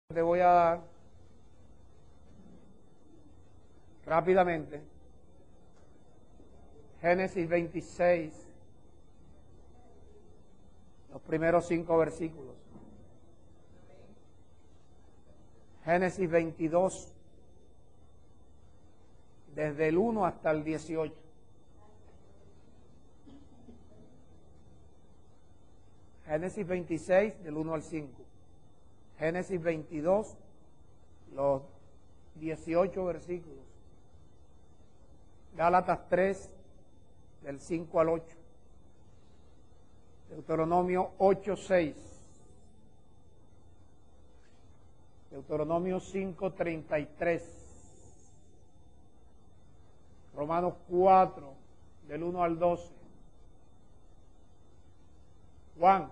Te voy a dar rápidamente Génesis 26, los primeros 5 versículos. Génesis 22, desde el 1 hasta el 18. Génesis 26, del 1 al 5. Génesis 22, los 18 versículos. Gálatas 3, del 5 al 8. Deuteronomio 8, 6. Deuteronomio 5, 33. Romanos 4, del 1 al 12. Juan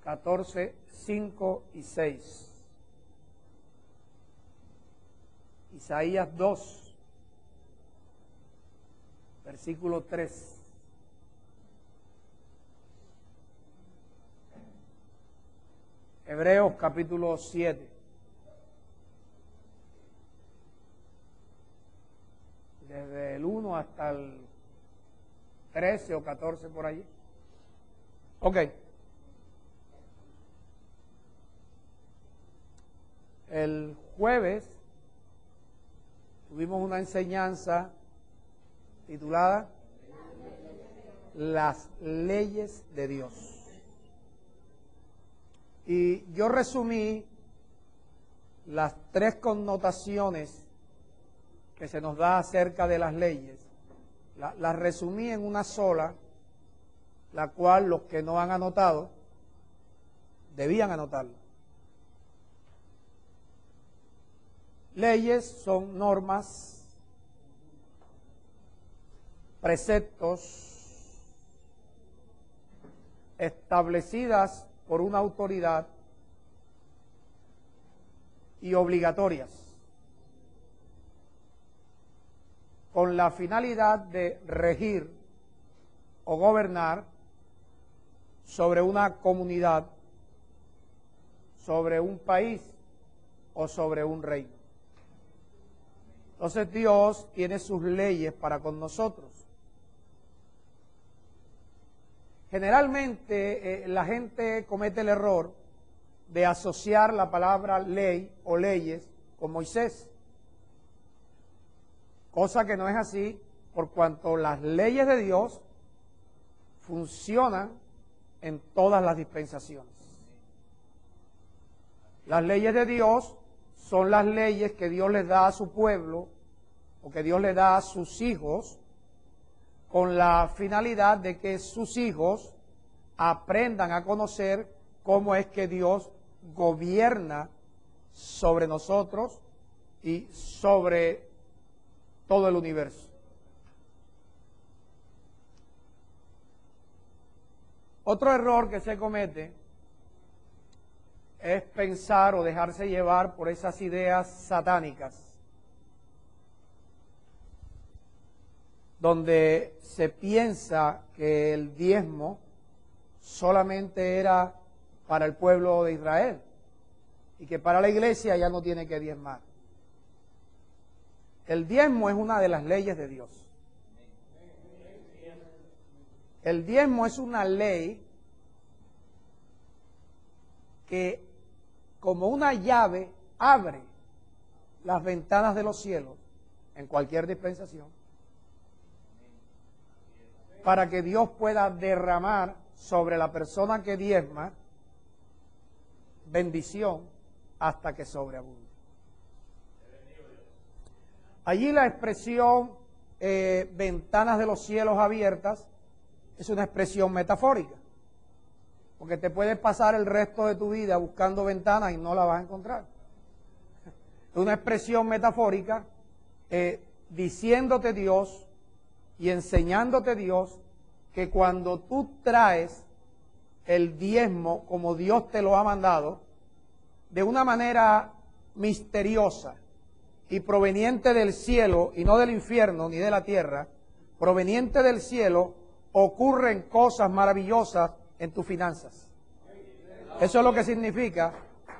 14, 5 y 6. Isaías 2, versículo 3. Hebreos capítulo 7. Desde el 1 hasta el 13 o 14 por allí. Ok. El jueves tuvimos una enseñanza titulada Las leyes de Dios. Y yo resumí las 3 connotaciones que se nos da acerca de las leyes. Las resumí en una sola, la cual los que no han anotado debían anotarlo. Leyes son normas, preceptos establecidas por una autoridad y obligatorias, con la finalidad de regir o gobernar sobre una comunidad, sobre un país o sobre un reino. Entonces Dios tiene sus leyes para con nosotros. Generalmente la gente comete el error de asociar la palabra ley o leyes con Moisés, cosa que no es así, por cuanto las leyes de Dios funcionan en todas las dispensaciones. Las leyes de Dios son las leyes que Dios les da a su pueblo o que Dios le da a sus hijos con la finalidad de que sus hijos aprendan a conocer cómo es que Dios gobierna sobre nosotros y sobre todo el universo. Otro error que se comete es pensar o dejarse llevar por esas ideas satánicas, donde se piensa que el diezmo solamente era para el pueblo de Israel y que para la iglesia ya no tiene que diezmar. El diezmo es una de las leyes de Dios. El diezmo es una ley que como una llave abre las ventanas de los cielos en cualquier dispensación para que Dios pueda derramar sobre la persona que diezma bendición hasta que sobreabunde. Allí la expresión ventanas de los cielos abiertas es una expresión metafórica, porque te puedes pasar el resto de tu vida buscando ventanas y no la vas a encontrar. Es una expresión metafórica diciéndote Dios y enseñándote Dios que cuando tú traes el diezmo como Dios te lo ha mandado, de una manera misteriosa y proveniente del cielo y no del infierno ni de la tierra, proveniente del cielo, ocurren cosas maravillosas en tus finanzas. Eso es lo que significa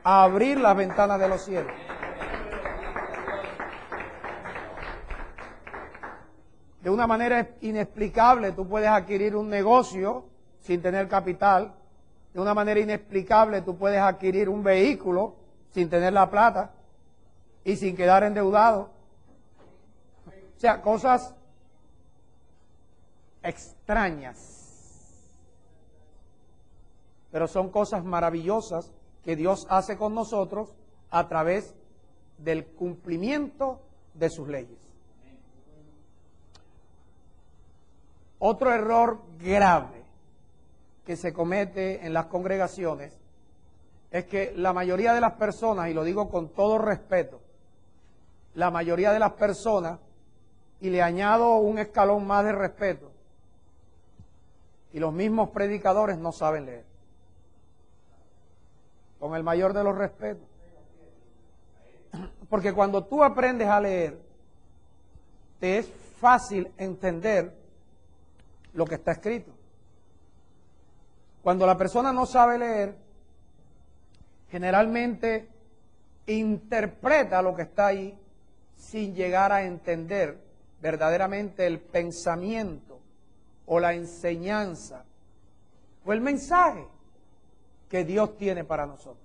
a abrir las ventanas de los cielos. De una manera inexplicable tú puedes adquirir un negocio sin tener capital. De una manera inexplicable tú puedes adquirir un vehículo sin tener la plata y sin quedar endeudado. O sea, cosas extrañas. Pero son cosas maravillosas que Dios hace con nosotros a través del cumplimiento de sus leyes. Otro error grave que se comete en las congregaciones es que la mayoría de las personas, y lo digo con todo respeto, la mayoría de las personas, y le añado un escalón más de respeto, y los mismos predicadores no saben leer. Con el mayor de los respetos. Porque cuando tú aprendes a leer, te es fácil entender lo que está escrito. Cuando la persona no sabe leer, generalmente interpreta lo que está ahí sin llegar a entender verdaderamente el pensamiento o la enseñanza o el mensaje que Dios tiene para nosotros.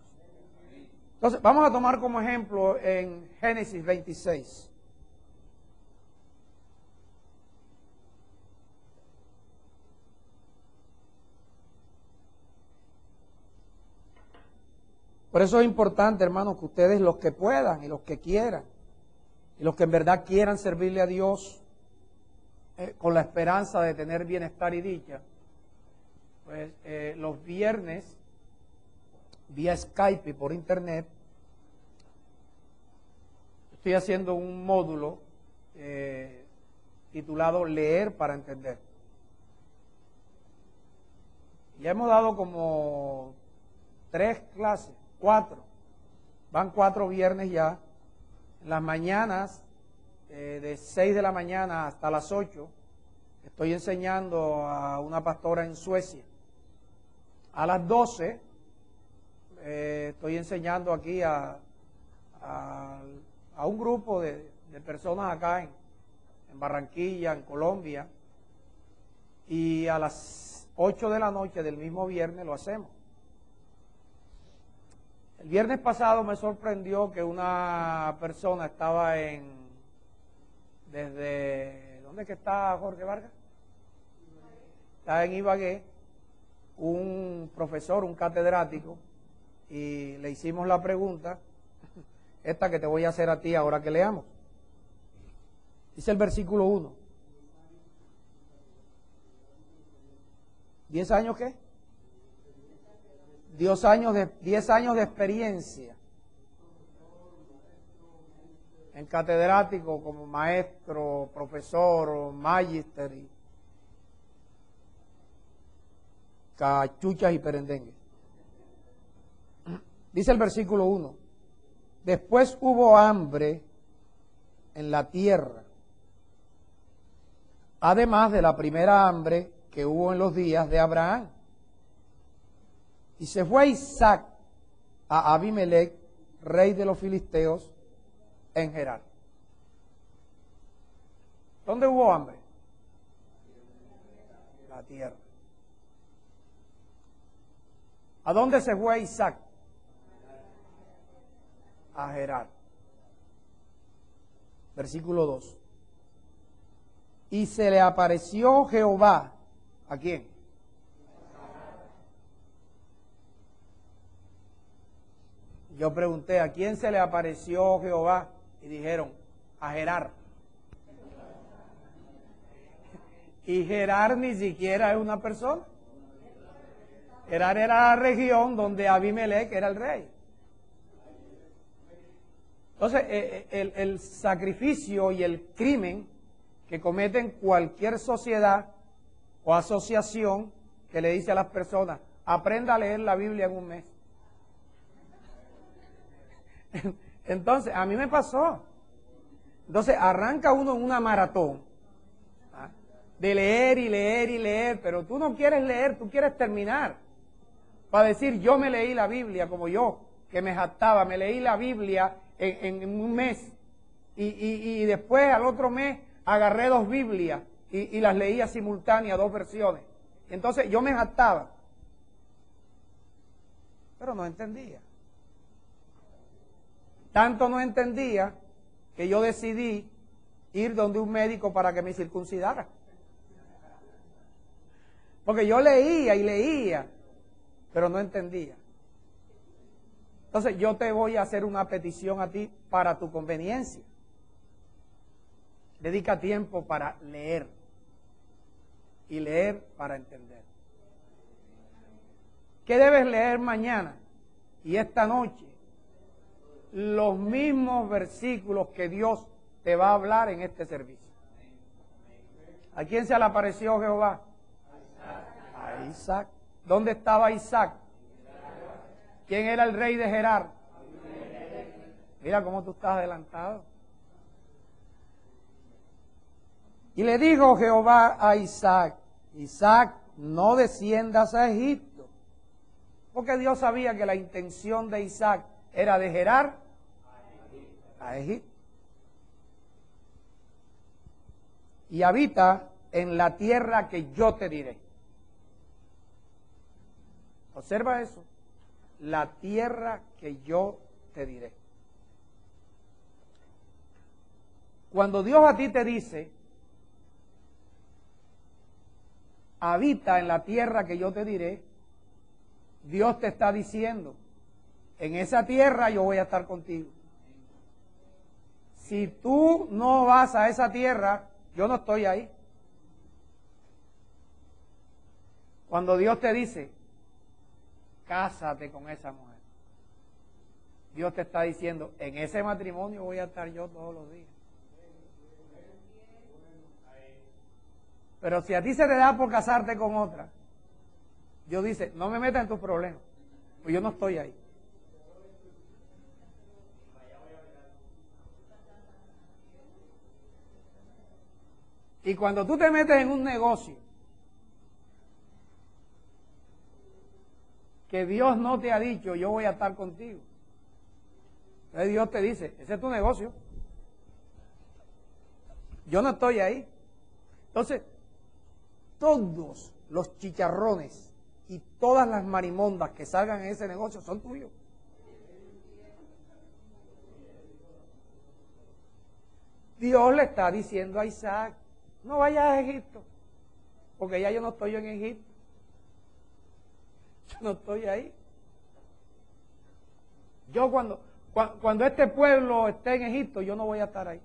Entonces, vamos a tomar como ejemplo en Génesis 26. Por eso es importante, hermanos, que ustedes, los que puedan y los que quieran, y los que en verdad quieran servirle a Dios con la esperanza de tener bienestar y dicha, pues los viernes, vía Skype y por internet, estoy haciendo un módulo titulado Leer para Entender. Ya hemos dado como 3 clases, 4. Van 4 viernes ya. En las mañanas, de 6 de la mañana hasta las 8, estoy enseñando a una pastora en Suecia. A las 12, estoy enseñando aquí a un grupo de personas acá en Barranquilla, en Colombia. Y a las 8 de la noche del mismo viernes lo hacemos. El viernes pasado me sorprendió que una persona estaba desde, ¿dónde es que está Jorge Vargas? Está en Ibagué, un profesor, un catedrático, y le hicimos la pregunta, esta que te voy a hacer a ti ahora que leamos. Dice el versículo 1. ¿10 años qué? 10 años de experiencia en catedrático como maestro, profesor, magíster, cachuchas y perendengues. Dice el versículo 1, después hubo hambre en la tierra, además de la primera hambre que hubo en los días de Abraham. Y se fue Isaac a Abimelech, rey de los filisteos, en Gerar. ¿Dónde hubo hambre? La tierra. ¿A dónde se fue Isaac? A Gerar. Versículo 2. Y se le apareció Jehová. ¿A quién? Yo pregunté, ¿a quién se le apareció Jehová? Y dijeron, a Gerar. Y Gerar ni siquiera es una persona. Gerar era la región donde Abimelech era el rey. Entonces, el sacrificio y el crimen que cometen cualquier sociedad o asociación que le dice a las personas, aprenda a leer la Biblia en un mes. Entonces, a mí me pasó. Entonces, arranca uno en una maratón de leer y leer y leer, pero tú no quieres leer, tú quieres terminar. Para decir, yo me leí la Biblia como yo, que me jactaba, me leí la Biblia en un mes y después al otro mes agarré 2 Biblias y las leía simultáneas, 2 versiones. Entonces yo me jactaba, pero no entendía. Tanto no entendía que yo decidí ir donde un médico para que me circuncidara. Porque yo leía y leía, pero no entendía. Entonces yo te voy a hacer una petición a ti para tu conveniencia. Dedica tiempo para leer y leer para entender. ¿Qué debes leer mañana y esta noche? Los mismos versículos que Dios te va a hablar en este servicio. ¿A quién se le apareció Jehová? A Isaac. ¿Dónde estaba Isaac? ¿Quién era el rey de Gerar? Mira cómo tú estás adelantado. Y le dijo Jehová a Isaac: Isaac, no desciendas a Egipto. Porque Dios sabía que la intención de Isaac era de Gerar a Egipto. Y habita en la tierra que yo te diré. Observa eso. La tierra que yo te diré. Cuando Dios a ti te dice, habita en la tierra que yo te diré, Dios te está diciendo, en esa tierra yo voy a estar contigo. Si tú no vas a esa tierra, yo no estoy ahí. Cuando Dios te dice, cásate con esa mujer, Dios te está diciendo, en ese matrimonio voy a estar yo todos los días. Pero si a ti se te da por casarte con otra, Dios dice, no me metas en tus problemas, pues yo no estoy ahí. Y cuando tú te metes en un negocio que Dios no te ha dicho, yo voy a estar contigo, entonces Dios te dice, ese es tu negocio, yo no estoy ahí. Entonces, todos los chicharrones y todas las marimondas que salgan en ese negocio son tuyos. Dios le está diciendo a Isaac, no vayas a Egipto, porque ya yo no estoy en Egipto. Yo no estoy ahí. Yo cuando este pueblo esté en Egipto, yo no voy a estar ahí.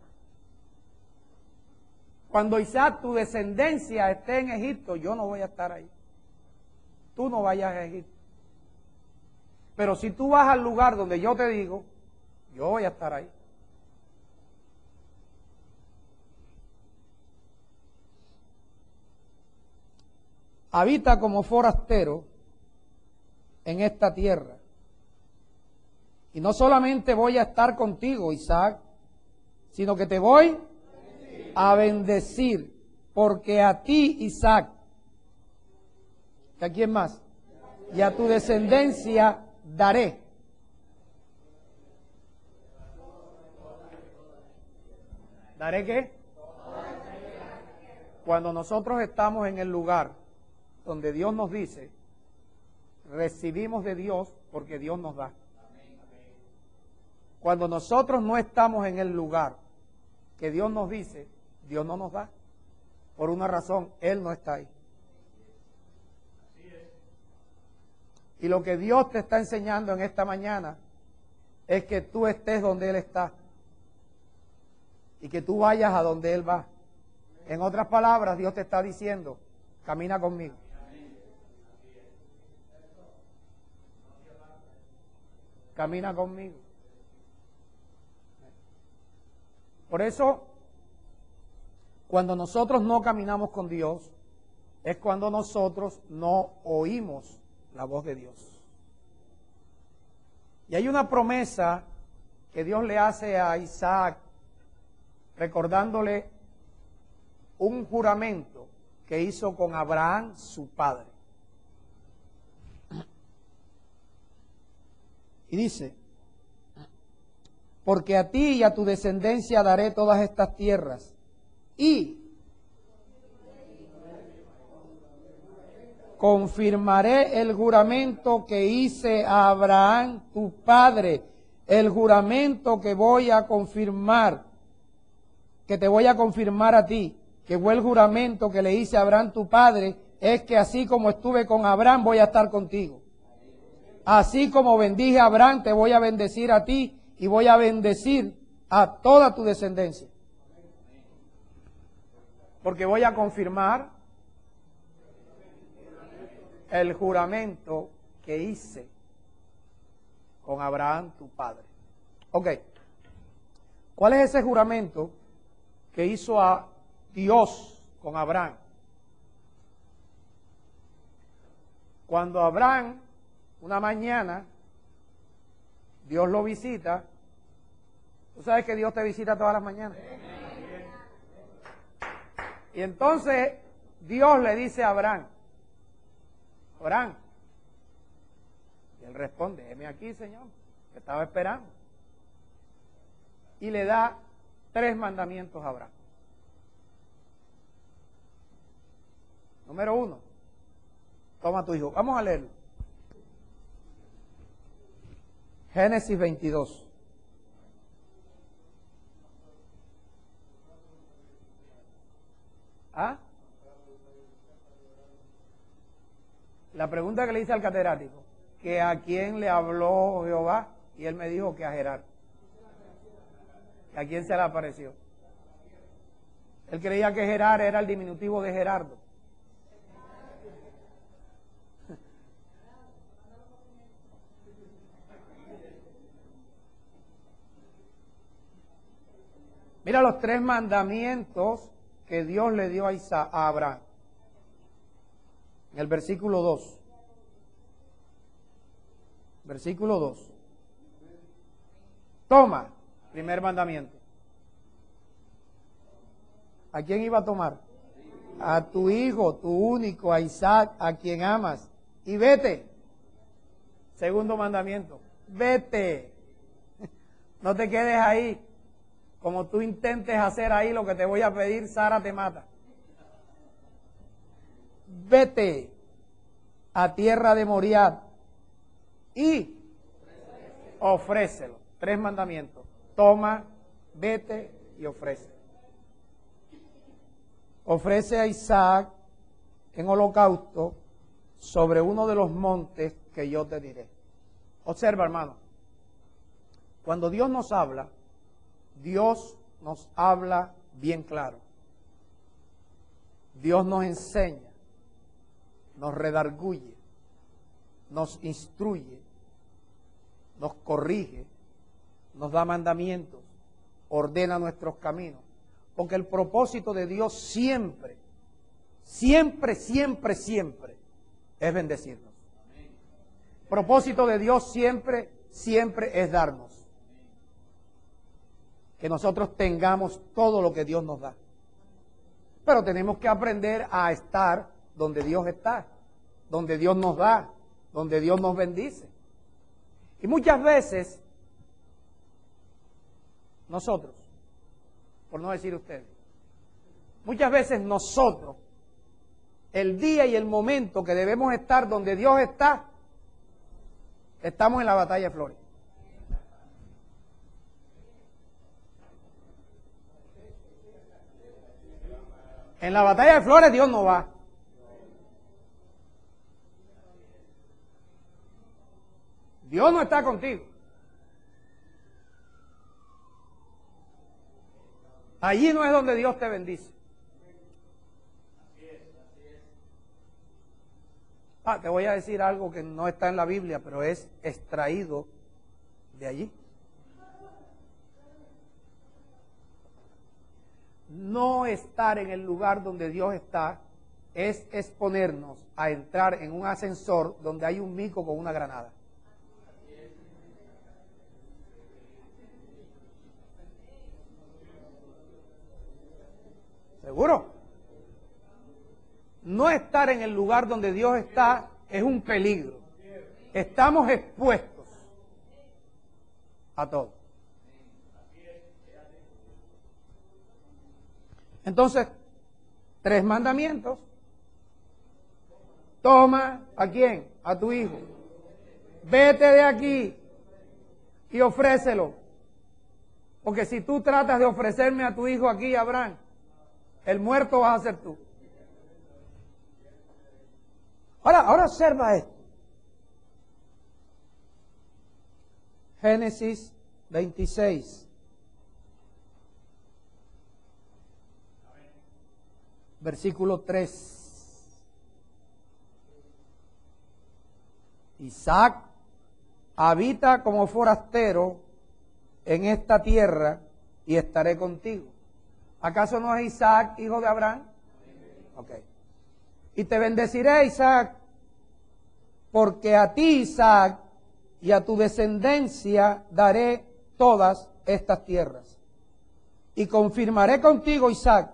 Cuando Isaac, tu descendencia, esté en Egipto, yo no voy a estar ahí. Tú no vayas a Egipto. Pero si tú vas al lugar donde yo te digo, yo voy a estar ahí. Habita como forastero en esta tierra. Y no solamente voy a estar contigo, Isaac, sino que te voy a bendecir, porque a ti, Isaac, ¿y a quién más? Y a tu descendencia daré. ¿Daré qué? Cuando nosotros estamos en el lugar donde Dios nos dice, recibimos de Dios porque Dios nos da. Cuando nosotros no estamos en el lugar que Dios nos dice, Dios no nos da. Por una razón, Él no está ahí. Y lo que Dios te está enseñando en esta mañana es que tú estés donde Él está y que tú vayas a donde Él va. En otras palabras, Dios te está diciendo, camina conmigo. Camina conmigo. Por eso, cuando nosotros no caminamos con Dios, es cuando nosotros no oímos la voz de Dios. Y hay una promesa que Dios le hace a Isaac, recordándole un juramento que hizo con Abraham, su padre. Y dice, porque a ti y a tu descendencia daré todas estas tierras, y confirmaré el juramento que hice a Abraham tu padre, el juramento que voy a confirmar, que te voy a confirmar a ti, que fue el juramento que le hice a Abraham tu padre, es que así como estuve con Abraham voy a estar contigo. Así como bendije a Abraham, te voy a bendecir a ti y voy a bendecir a toda tu descendencia. Porque voy a confirmar el juramento que hice con Abraham tu padre. Ok. ¿Cuál es ese juramento que hizo a Dios con Abraham? Cuando Abraham, una mañana, Dios lo visita. ¿Tú sabes que Dios te visita todas las mañanas? Y entonces Dios le dice a Abraham, Abraham, y él responde, heme aquí, Señor, que estaba esperando. Y le da 3 mandamientos a Abraham. Número 1, toma a tu hijo. Vamos a leerlo. Génesis 22. ¿Ah? La pregunta que le hice al catedrático, que a quién le habló Jehová, y él me dijo que a Gerar. ¿A quién se le apareció? Él creía que Gerar era el diminutivo de Gerardo. Mira los 3 mandamientos que Dios le dio a Abraham. En el versículo 2. Versículo 2. Toma, primer mandamiento. ¿A quién iba a tomar? A tu hijo, tu único, a Isaac, a quien amas. Y vete. Segundo mandamiento. Vete. No te quedes ahí. Como tú intentes hacer ahí lo que te voy a pedir, Sara te mata. Vete a tierra de Moriah y ofrécelo. 3 mandamientos. Toma, vete y ofrece. Ofrece a Isaac en holocausto sobre uno de los montes que yo te diré. Observa, hermano. Cuando Dios nos habla bien claro. Dios nos enseña, nos redarguye, nos instruye, nos corrige, nos da mandamientos, ordena nuestros caminos. Porque el propósito de Dios siempre es bendecirnos. El propósito de Dios siempre es darnos. Que nosotros tengamos todo lo que Dios nos da. Pero tenemos que aprender a estar donde Dios está, donde Dios nos da, donde Dios nos bendice. Y muchas veces, nosotros, por no decir ustedes, muchas veces nosotros, el día y el momento que debemos estar donde Dios está, estamos en la batalla de Flores. En la batalla de Flores Dios no va. Dios no está contigo. Allí no es donde Dios te bendice. Te voy a decir algo que no está en la Biblia, pero es extraído de allí. No estar en el lugar donde Dios está es exponernos a entrar en un ascensor donde hay un mico con una granada. ¿Seguro? No estar en el lugar donde Dios está es un peligro. Estamos expuestos a todos. Entonces, 3 mandamientos. Toma, ¿a quién? A tu hijo. Vete de aquí y ofrécelo. Porque si tú tratas de ofrecerme a tu hijo aquí, Abraham, el muerto vas a ser tú. Ahora observa esto. Génesis 26. Versículo 3. Isaac habita como forastero en esta tierra y estaré contigo. ¿Acaso no es Isaac hijo de Abraham? Ok. Y te bendeciré, Isaac, porque a ti, Isaac, y a tu descendencia daré todas estas tierras. Y confirmaré contigo, Isaac,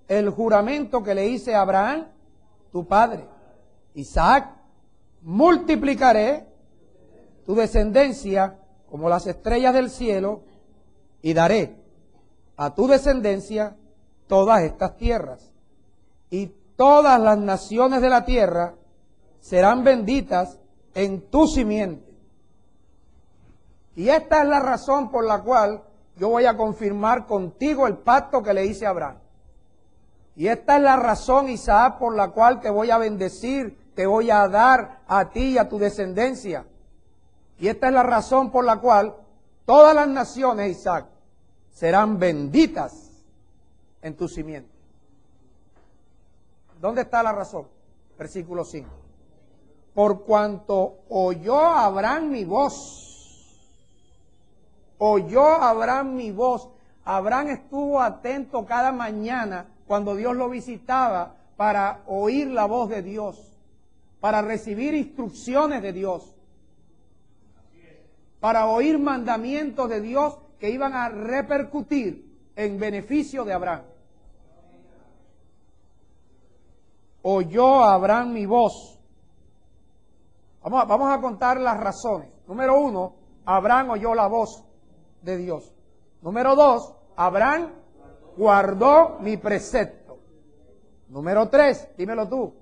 el juramento que le hice a Abraham, tu padre. Isaac, multiplicaré tu descendencia como las estrellas del cielo y daré a tu descendencia todas estas tierras. Y todas las naciones de la tierra serán benditas en tu simiente. Y esta es la razón por la cual yo voy a confirmar contigo el pacto que le hice a Abraham. Y esta es la razón, Isaac, por la cual te voy a bendecir, te voy a dar a ti y a tu descendencia. Y esta es la razón por la cual todas las naciones, Isaac, serán benditas en tu simiente. ¿Dónde está la razón? Versículo 5. Por cuanto oyó Abraham mi voz. Oyó Abraham mi voz. Abraham estuvo atento cada mañana cuando Dios lo visitaba para oír la voz de Dios, para recibir instrucciones de Dios, para oír mandamientos de Dios que iban a repercutir en beneficio de Abraham. Oyó Abraham mi voz. Vamos a contar las razones. Número 1, Abraham oyó la voz de Dios. Número 2, Abraham guardó mi precepto. Número 3, dímelo tú.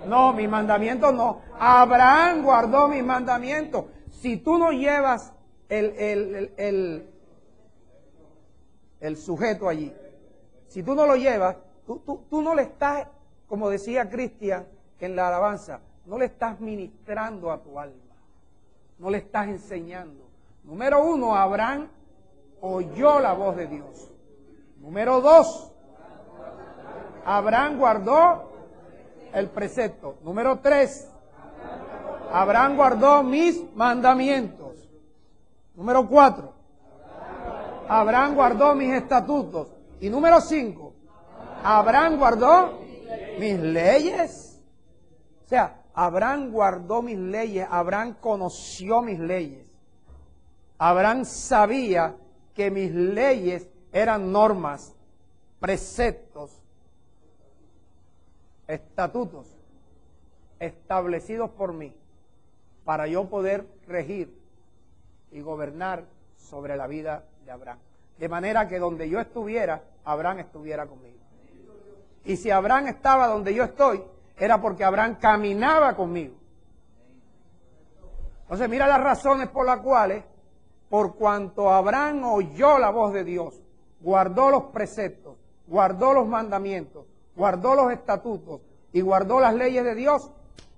No, mis mandamientos no. Abraham guardó mis mandamientos. Si tú no llevas el sujeto allí, si tú no lo llevas, tú no le estás, como decía Cristian en la alabanza, no le estás ministrando a tu alma, no le estás enseñando. Número 1, Abraham oyó la voz de Dios. Número 2, Abraham guardó el precepto. Número 3, Abraham guardó mis mandamientos. Número 4, Abraham guardó mis estatutos. Y número 5, Abraham guardó mis leyes. O sea, Abraham guardó mis leyes, Abraham conoció mis leyes. Abraham sabía que mis leyes eran normas, preceptos, estatutos establecidos por mí para yo poder regir y gobernar sobre la vida de Abraham. De manera que donde yo estuviera, Abraham estuviera conmigo. Y si Abraham estaba donde yo estoy, era porque Abraham caminaba conmigo. Entonces mira las razones por las cuales, por cuanto Abraham oyó la voz de Dios, guardó los preceptos, guardó los mandamientos, guardó los estatutos y guardó las leyes de Dios,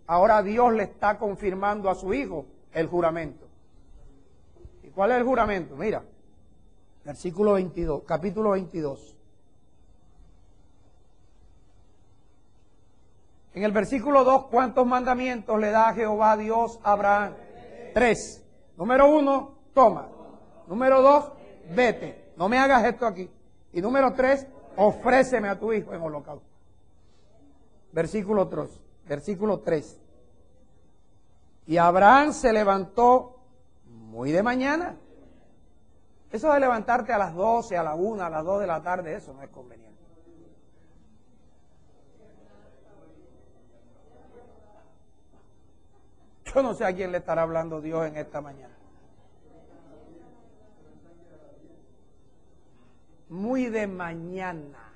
ahora Dios le está confirmando a su hijo el juramento. ¿Y cuál es el juramento? Mira, versículo 22, capítulo 22. En el versículo 2, ¿cuántos mandamientos le da Jehová Dios a Abraham? 3. Número 1, toma. Número 2, vete. No me hagas esto aquí. Y número 3, ofréceme a tu hijo en holocausto. Versículo 3. Y Abraham se levantó muy de mañana. Eso de levantarte a las 12, a la 1, a las 2 de la tarde, eso no es conveniente. Yo no sé a quién le estará hablando Dios en esta mañana. muy de mañana.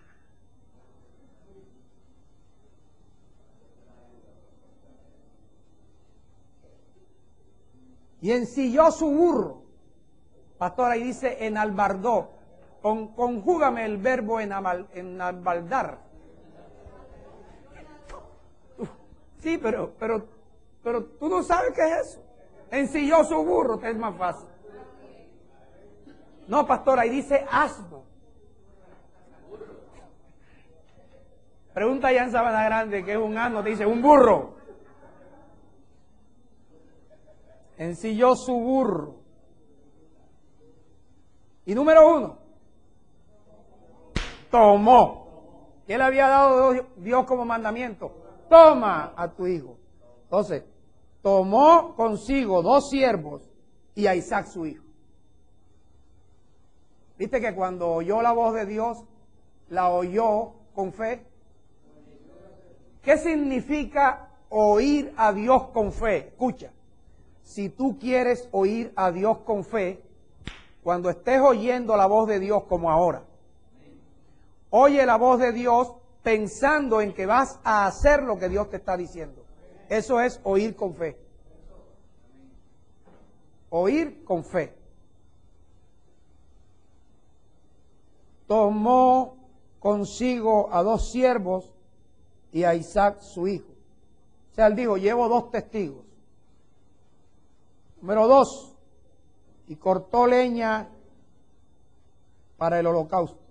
Y ensilló su burro. Pastor, ahí dice enalbardó. Conjúgame el verbo enalbardar. Sí, pero tú no sabes qué es eso. Ensilló su burro, que es más fácil. No, pastor, ahí dice asno. Pregunta ya en Sabana Grande, ¿qué es un asno? Te dice un burro. Ensilló su burro. Y número 1, tomó. ¿Qué le había dado Dios como mandamiento? Toma a tu hijo. Entonces, tomó consigo 2 siervos y a Isaac su hijo. ¿Viste que cuando oyó la voz de Dios, la oyó con fe? ¿Qué significa oír a Dios con fe? Escucha, si tú quieres oír a Dios con fe, cuando estés oyendo la voz de Dios como ahora, oye la voz de Dios pensando en que vas a hacer lo que Dios te está diciendo. Eso es oír con fe. Oír con fe. Tomó consigo a 2 siervos y a Isaac su hijo. O sea, él dijo, llevo 2 testigos. Número 2, y cortó leña para el holocausto.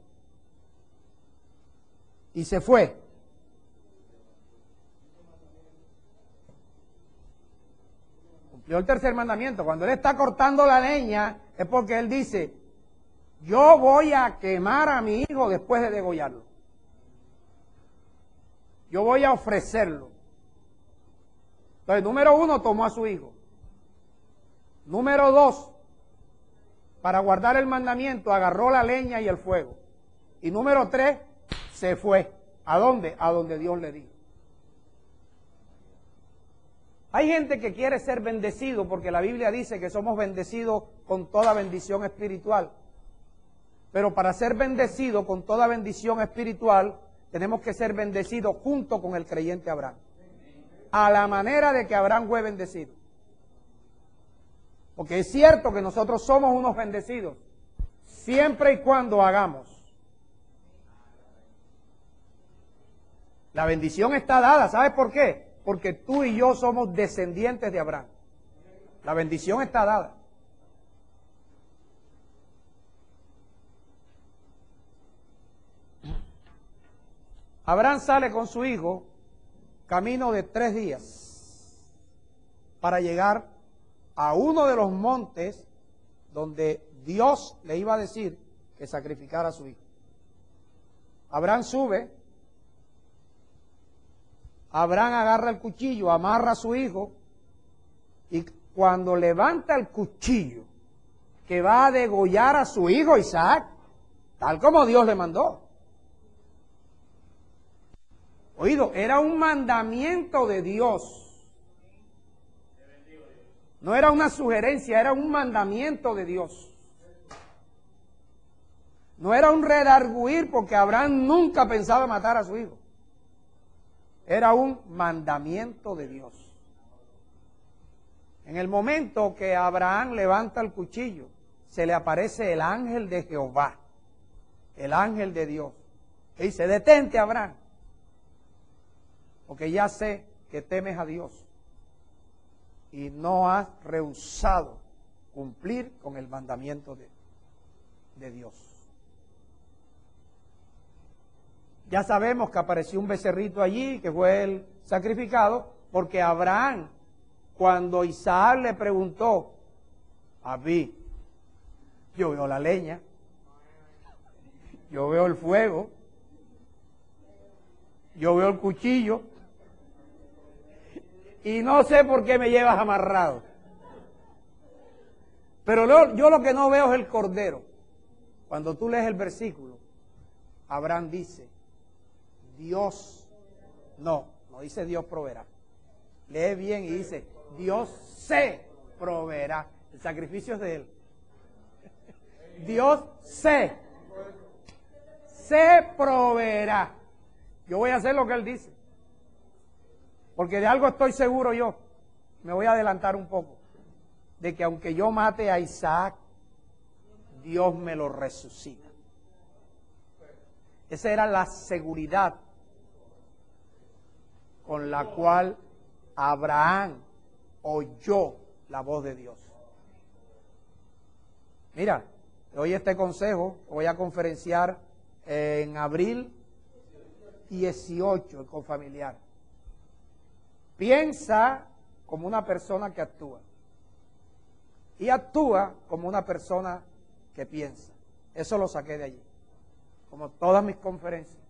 Y se fue. Cumplió el 3er mandamiento. Cuando él está cortando la leña, es porque él dice, yo voy a quemar a mi hijo después de degollarlo. Yo voy a ofrecerlo. Entonces, número 1, tomó a su hijo. Número 2, para guardar el mandamiento, agarró la leña y el fuego. Y número 3, se fue. ¿A dónde? A donde Dios le dijo. Hay gente que quiere ser bendecido porque la Biblia dice que somos bendecidos con toda bendición espiritual. Pero para ser bendecido con toda bendición espiritual, tenemos que ser bendecidos junto con el creyente Abraham. A la manera de que Abraham fue bendecido. Porque es cierto que nosotros somos unos bendecidos, siempre y cuando hagamos. La bendición está dada, ¿sabes por qué? Porque tú y yo somos descendientes de Abraham. La bendición está dada. Abraham sale con su hijo camino de 3 días para llegar a uno de los montes donde Dios le iba a decir que sacrificara a su hijo. Abraham sube, Abraham agarra el cuchillo, amarra a su hijo y cuando levanta el cuchillo que va a degollar a su hijo Isaac, tal como Dios le mandó. Oído, era un mandamiento de Dios. No era una sugerencia, era un mandamiento de Dios. No era un redarguir porque Abraham nunca pensaba matar a su hijo. Era un mandamiento de Dios. En el momento que Abraham levanta el cuchillo, se le aparece el ángel de Jehová, el ángel de Dios. Y dice, detente, Abraham, porque ya sé que temes a Dios y no has rehusado cumplir con el mandamiento de Dios. Ya sabemos que apareció un becerrito allí, que fue el sacrificado, porque Abraham, cuando Isaac le preguntó, Abí, yo veo la leña, yo veo el fuego, yo veo el cuchillo, y no sé por qué me llevas amarrado. Pero yo lo que no veo es el cordero. Cuando tú lees el versículo, Abraham dice, Dios, no dice Dios proveerá. Lee bien y dice, Dios se proveerá. El sacrificio es de Él. Dios se. se proveerá. Yo voy a hacer lo que Él dice. Porque de algo estoy seguro yo. Me voy a adelantar un poco. De que aunque yo mate a Isaac, Dios me lo resucita. Esa era la seguridad con la cual Abraham oyó la voz de Dios. Mira, te doy este consejo, voy a conferenciar en abril 18 en Confamiliar. Piensa como una persona que actúa y actúa como una persona que piensa. Eso lo saqué de allí, como todas mis conferencias.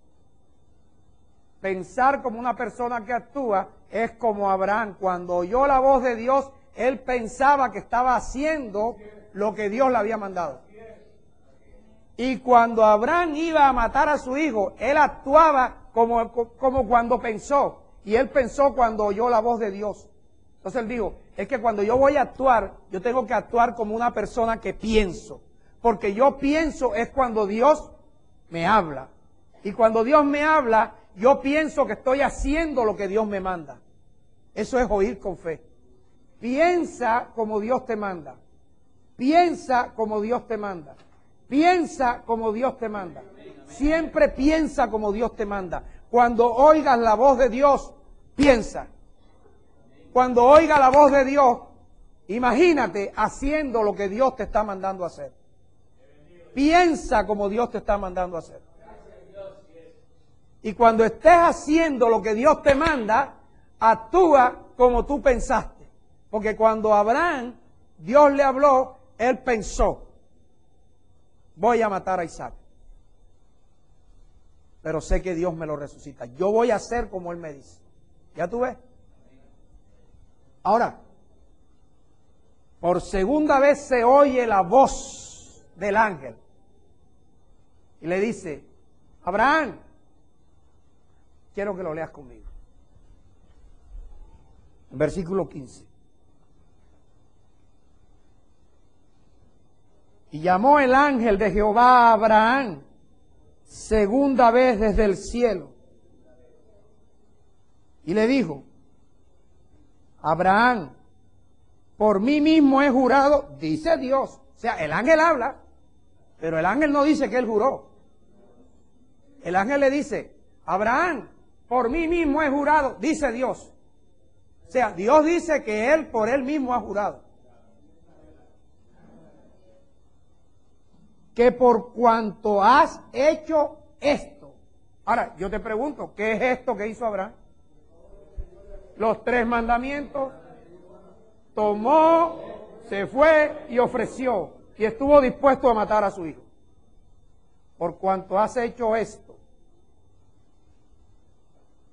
Pensar como una persona que actúa es como Abraham. Cuando oyó la voz de Dios, él pensaba que estaba haciendo lo que Dios le había mandado. Y cuando Abraham iba a matar a su hijo, él actuaba como cuando pensó. Y él pensó cuando oyó la voz de Dios. Entonces él dijo, es que cuando yo voy a actuar, yo tengo que actuar como una persona que pienso. Porque yo pienso es cuando Dios me habla. Y cuando Dios me habla, yo pienso que estoy haciendo lo que Dios me manda. Eso es oír con fe. Piensa como Dios te manda. Piensa como Dios te manda. Piensa como Dios te manda. Siempre piensa como Dios te manda. Cuando oigas la voz de Dios, piensa. Cuando oigas la voz de Dios, imagínate haciendo lo que Dios te está mandando a hacer. Piensa como Dios te está mandando a hacer. Y cuando estés haciendo lo que Dios te manda, actúa como tú pensaste. Porque cuando Abraham, Dios le habló, él pensó, voy a matar a Isaac. Pero sé que Dios me lo resucita. Yo voy a hacer como Él me dice. ¿Ya tú ves? Ahora, por segunda vez se oye la voz del ángel. Y le dice, Abraham, quiero que lo leas conmigo. Versículo 15. Y llamó el ángel de Jehová a Abraham segunda vez desde el cielo. Y le dijo, Abraham, por mí mismo he jurado, dice Dios. O sea, el ángel habla, pero el ángel no dice que él juró. El ángel le dice, Abraham, por mí mismo he jurado, dice Dios. O sea, Dios dice que él por él mismo ha jurado. Que por cuanto has hecho esto. Ahora, yo te pregunto, ¿qué es esto que hizo Abraham? Los 3 mandamientos. Tomó, se fue y ofreció. Y estuvo dispuesto a matar a su hijo. Por cuanto has hecho esto.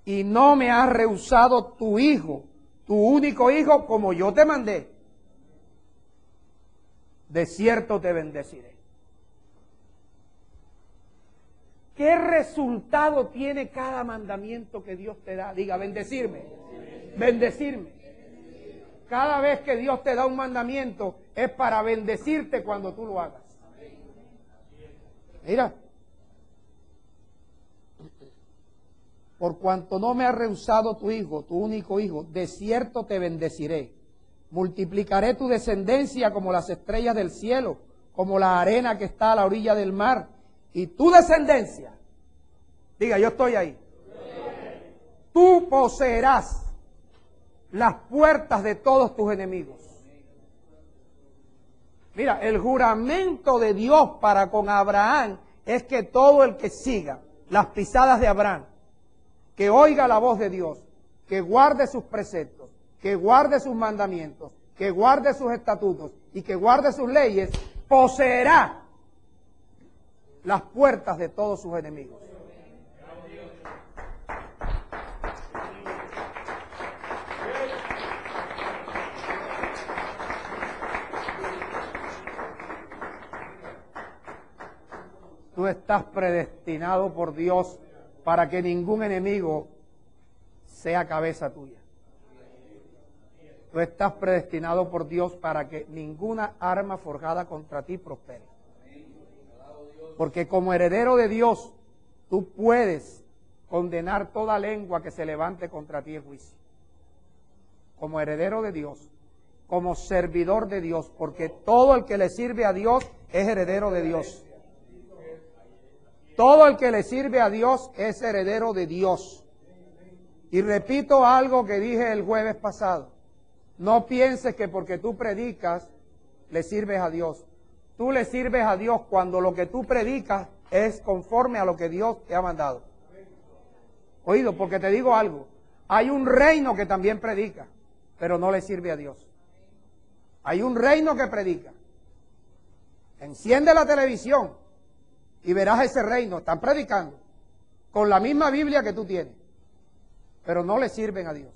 Y no me has rehusado tu hijo, tu único hijo, como yo te mandé. De cierto te bendeciré. ¿Qué resultado tiene cada mandamiento que Dios te da? Diga, bendecirme. Bendecirme. Cada vez que Dios te da un mandamiento es para bendecirte cuando tú lo hagas. Mira. Por cuanto no me has rehusado tu hijo, tu único hijo, de cierto te bendeciré. Multiplicaré tu descendencia como las estrellas del cielo, como la arena que está a la orilla del mar. Y tu descendencia, diga, yo estoy ahí. Tú poseerás las puertas de todos tus enemigos. Mira, el juramento de Dios para con Abraham es que todo el que siga las pisadas de Abraham, que oiga la voz de Dios, que guarde sus preceptos, que guarde sus mandamientos, que guarde sus estatutos y que guarde sus leyes, poseerá las puertas de todos sus enemigos. Tú estás predestinado por Dios para que ningún enemigo sea cabeza tuya. Tú estás predestinado por Dios para que ninguna arma forjada contra ti prospere. Porque como heredero de Dios, tú puedes condenar toda lengua que se levante contra ti en juicio. Como heredero de Dios, como servidor de Dios, porque todo el que le sirve a Dios es heredero de Dios. Todo el que le sirve a Dios es heredero de Dios. Y repito algo que dije el jueves pasado. No pienses que porque tú predicas, le sirves a Dios. Tú le sirves a Dios cuando lo que tú predicas es conforme a lo que Dios te ha mandado. Oído, porque te digo algo. Hay un reino que también predica, pero no le sirve a Dios. Hay un reino que predica. Enciende la televisión y verás ese reino. Están predicando con la misma Biblia que tú tienes, pero no le sirven a Dios.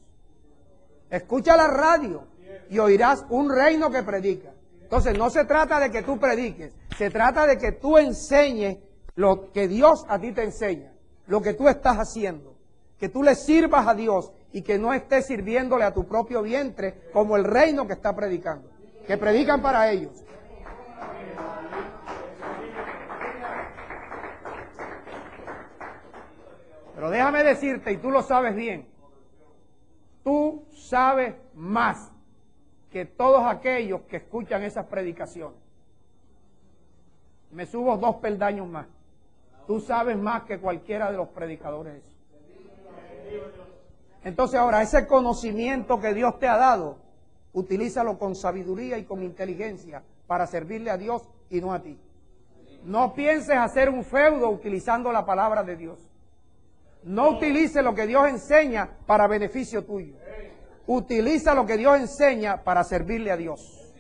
Escucha la radio y oirás un reino que predica. Entonces no se trata de que tú prediques, se trata de que tú enseñes lo que Dios a ti te enseña, lo que tú estás haciendo, que tú le sirvas a Dios y que no estés sirviéndole a tu propio vientre como el reino que está predicando, que predican para ellos. Pero déjame decirte, y tú lo sabes bien, tú sabes más que todos aquellos que escuchan esas predicaciones. Me subo 2 peldaños más. Tú sabes más que cualquiera de los predicadores. Entonces ahora, ese conocimiento que Dios te ha dado, utilízalo con sabiduría y con inteligencia para servirle a Dios y no a ti. No pienses hacer un feudo utilizando la palabra de Dios. No utilice lo que Dios enseña para beneficio tuyo. Utiliza lo que Dios enseña para servirle a Dios,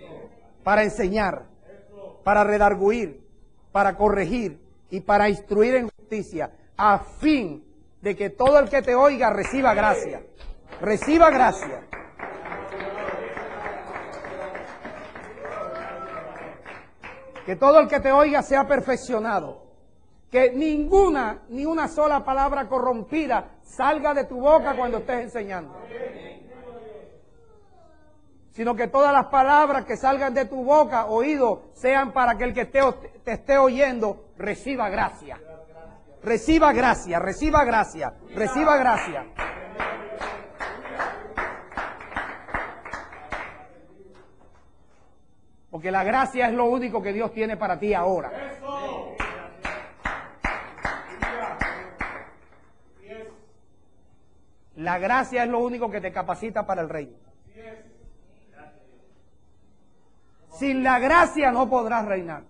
para enseñar, para redarguir, para corregir y para instruir en justicia, a fin de que todo el que te oiga reciba gracia. Reciba gracia. Que todo el que te oiga sea perfeccionado. Que ni una sola palabra corrompida salga de tu boca cuando estés enseñando. Sino que todas las palabras que salgan de tu boca, oído, sean para que el que te esté oyendo reciba gracia. Reciba gracia, reciba gracia, reciba gracia. Porque la gracia es lo único que Dios tiene para ti ahora. La gracia es lo único que te capacita para el reino. Sin la gracia no podrás reinar.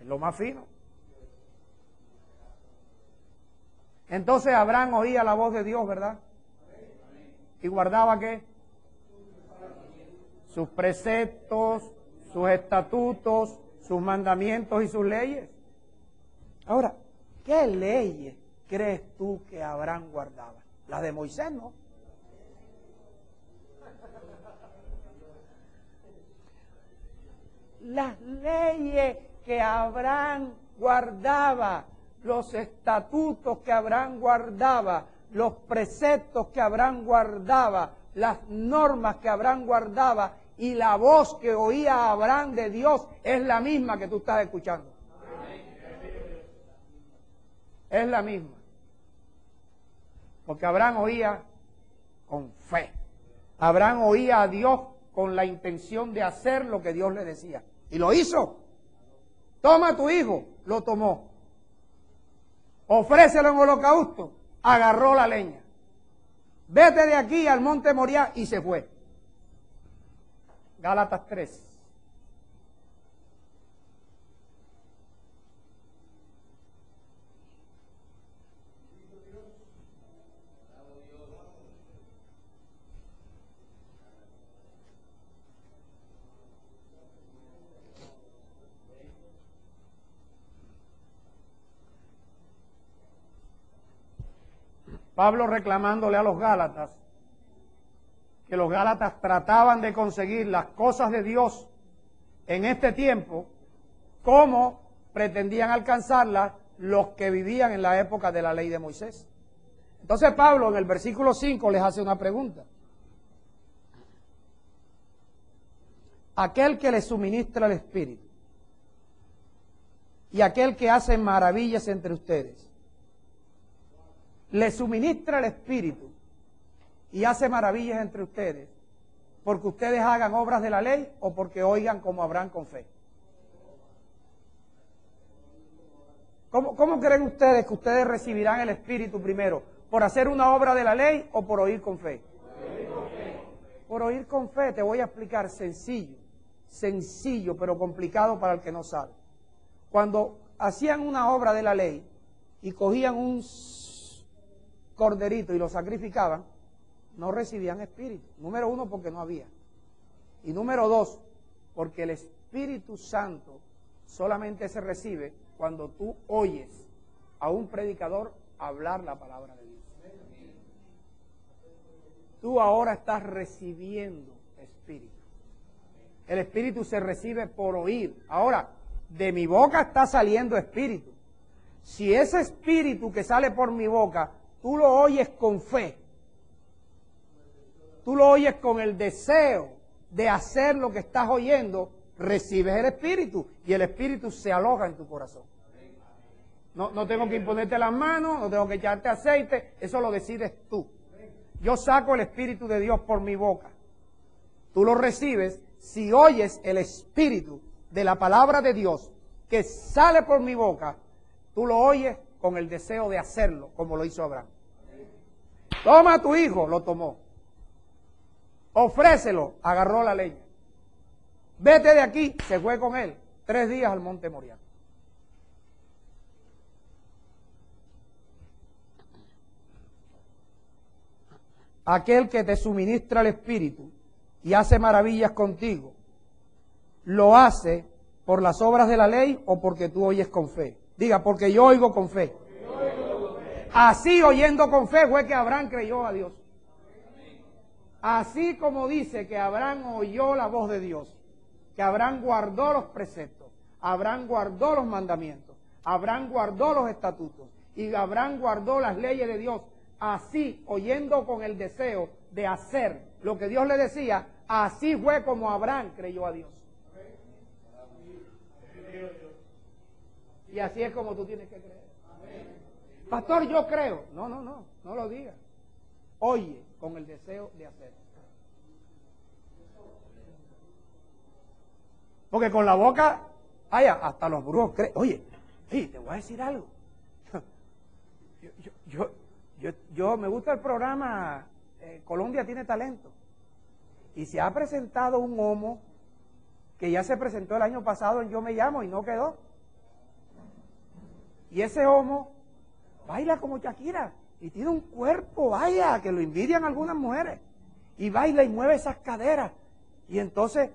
Es lo más fino. Entonces Abraham oía la voz de Dios, ¿verdad? ¿Y guardaba qué? Sus preceptos, sus estatutos, sus mandamientos y sus leyes. Ahora, ¿qué leyes crees tú que Abraham guardaba? Las de Moisés, ¿no? Las leyes que Abraham guardaba, los estatutos que Abraham guardaba, los preceptos que Abraham guardaba, las normas que Abraham guardaba y la voz que oía Abraham de Dios es la misma que tú estás escuchando. Es la misma. Porque Abraham oía con fe. Abraham oía a Dios con la intención de hacer lo que Dios le decía. Y lo hizo. Toma a tu hijo, lo tomó. Ofrécelo en holocausto, agarró la leña. Vete de aquí al monte Moriah y se fue. Gálatas 3. Pablo reclamándole a los Gálatas que los Gálatas trataban de conseguir las cosas de Dios en este tiempo como pretendían alcanzarlas los que vivían en la época de la ley de Moisés. Entonces Pablo en el versículo 5 les hace una pregunta. Aquel que les suministra el Espíritu y aquel que hace maravillas entre ustedes, le suministra el Espíritu y hace maravillas entre ustedes, porque ustedes hagan obras de la ley o porque oigan como Abraham con fe. ¿Cómo creen ustedes que ustedes recibirán el Espíritu primero? ¿Por hacer una obra de la ley o por oír con fe? Por oír con fe. Te voy a explicar, sencillo, pero complicado para el que no sabe. Cuando hacían una obra de la ley y cogían un corderito y lo sacrificaban, no recibían Espíritu. Número uno, porque no había. Y número dos, porque el Espíritu Santo solamente se recibe cuando tú oyes a un predicador hablar la palabra de Dios. Tú ahora estás recibiendo Espíritu. El Espíritu se recibe por oír. Ahora, de mi boca está saliendo Espíritu. Si ese Espíritu que sale por mi boca, tú lo oyes con fe, tú lo oyes con el deseo de hacer lo que estás oyendo, recibes el Espíritu y el Espíritu se aloja en tu corazón. No tengo que imponerte las manos, no tengo que echarte aceite, eso lo decides tú. Yo saco el Espíritu de Dios por mi boca. Tú lo recibes si oyes el Espíritu de la palabra de Dios que sale por mi boca, tú lo oyes con el deseo de hacerlo, como lo hizo Abraham. Toma a tu hijo, lo tomó. Ofrécelo, agarró la leña. Vete de aquí, se fue con él 3 días al monte Moriah. Aquel que te suministra el Espíritu y hace maravillas contigo, ¿lo hace por las obras de la ley o porque tú oyes con fe? Diga, porque yo oigo con fe. Así, oyendo con fe, fue que Abraham creyó a Dios. Así como dice que Abraham oyó la voz de Dios, que Abraham guardó los preceptos, Abraham guardó los mandamientos, Abraham guardó los estatutos y Abraham guardó las leyes de Dios. Así, oyendo con el deseo de hacer lo que Dios le decía, así fue como Abraham creyó a Dios. Y así es como tú tienes que creer. Pastor, yo creo. No lo digas. Oye con el deseo de hacer. Porque con la boca, hasta los brujos creen. Oye, te voy a decir algo. Yo me gusta el programa Colombia tiene talento. Y se ha presentado un homo que ya se presentó el año pasado en Yo Me Llamo y no quedó. Y ese homo baila como Shakira y tiene un cuerpo, vaya, que lo envidian algunas mujeres. Y baila y mueve esas caderas. Y entonces,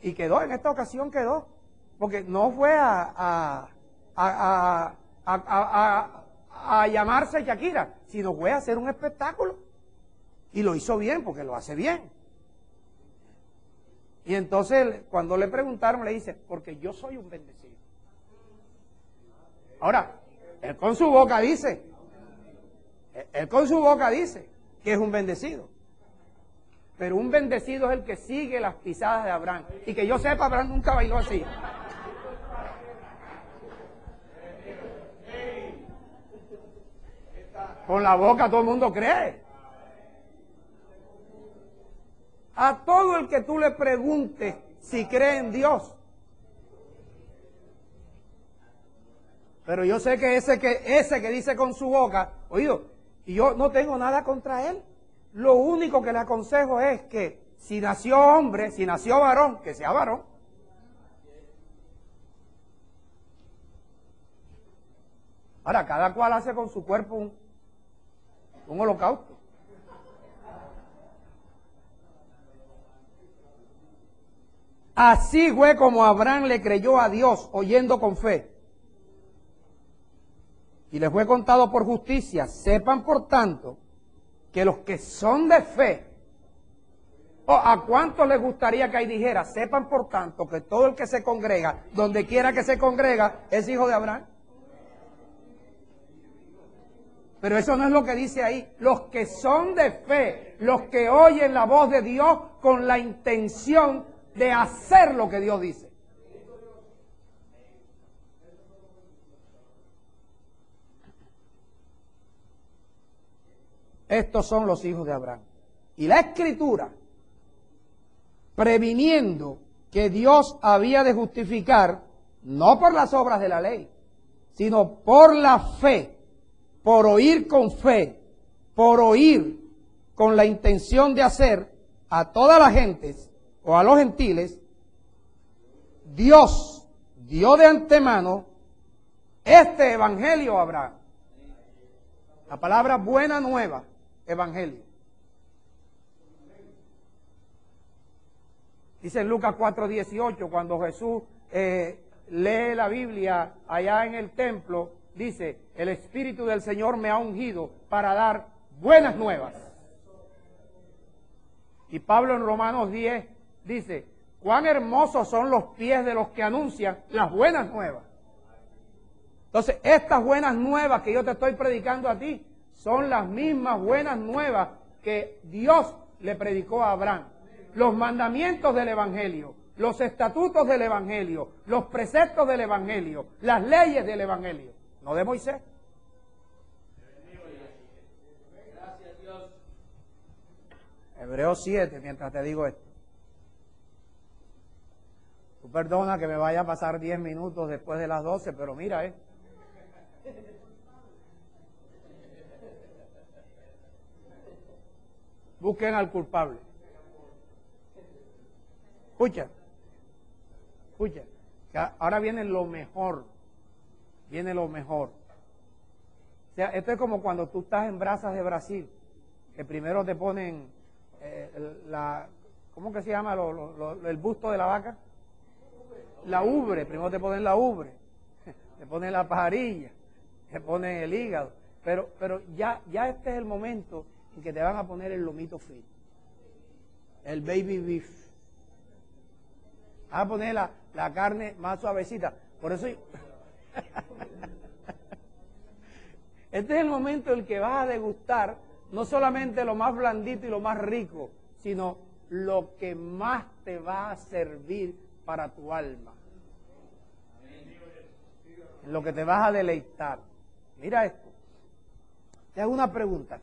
y quedó, en esta ocasión quedó, porque no fue a llamarse Shakira, sino fue a hacer un espectáculo. Y lo hizo bien, porque lo hace bien. Y entonces, cuando le preguntaron, le dice, porque yo soy un bendecido. Ahora, él con su boca dice que es un bendecido. Pero un bendecido es el que sigue las pisadas de Abraham. Y que yo sepa, Abraham nunca bailó así. Con la boca todo el mundo cree. A todo el que tú le preguntes si cree en Dios. Pero yo sé que ese que dice con su boca, oído, y yo no tengo nada contra él. Lo único que le aconsejo es que si nació hombre, si nació varón, que sea varón. Ahora, cada cual hace con su cuerpo un holocausto. Así fue como Abraham le creyó a Dios, oyendo con fe. Y les fue contado por justicia. Sepan, por tanto, que los que son de fe, ¿a cuántos les gustaría que ahí dijera? Sepan, por tanto, que todo el que se congrega, donde quiera que se congrega, es hijo de Abraham. Pero eso no es lo que dice ahí. Los que son de fe, los que oyen la voz de Dios con la intención de hacer lo que Dios dice. estos son los hijos de Abraham. Y la Escritura, previniendo que Dios había de justificar, no por las obras de la ley, sino por la fe, por oír con fe, por oír con la intención de hacer a todas las gentes o a los gentiles, Dios dio de antemano este evangelio a Abraham. La palabra buena nueva, evangelio. Dice en Lucas 4:18, cuando Jesús lee la Biblia allá en el templo, dice, el Espíritu del Señor me ha ungido para dar buenas nuevas. Y Pablo en Romanos 10 dice, cuán hermosos son los pies de los que anuncian las buenas nuevas. Entonces, estas buenas nuevas que yo te estoy predicando a ti, son las mismas buenas nuevas que Dios le predicó a Abraham. Los mandamientos del Evangelio, los estatutos del Evangelio, los preceptos del Evangelio, las leyes del Evangelio, no de Moisés. Gracias, Dios. Hebreos 7, mientras te digo esto. Tú perdona que me vaya a pasar 10 minutos después de las 12, pero mira, busquen al culpable. Escucha, que ahora viene lo mejor, O sea, esto es como cuando tú estás en Brasas de Brasil, que primero te ponen ¿cómo que se llama el busto de la vaca? La ubre, primero te ponen la ubre, te ponen la pajarilla, te ponen el hígado, pero ya este es el momento en que te van a poner el lomito fino, el baby beef. Vas a poner la carne más suavecita. Por eso este es el momento en el que vas a degustar no solamente lo más blandito y lo más rico, sino lo que más te va a servir para tu alma. En lo que te vas a deleitar. Mira esto. Te hago una pregunta.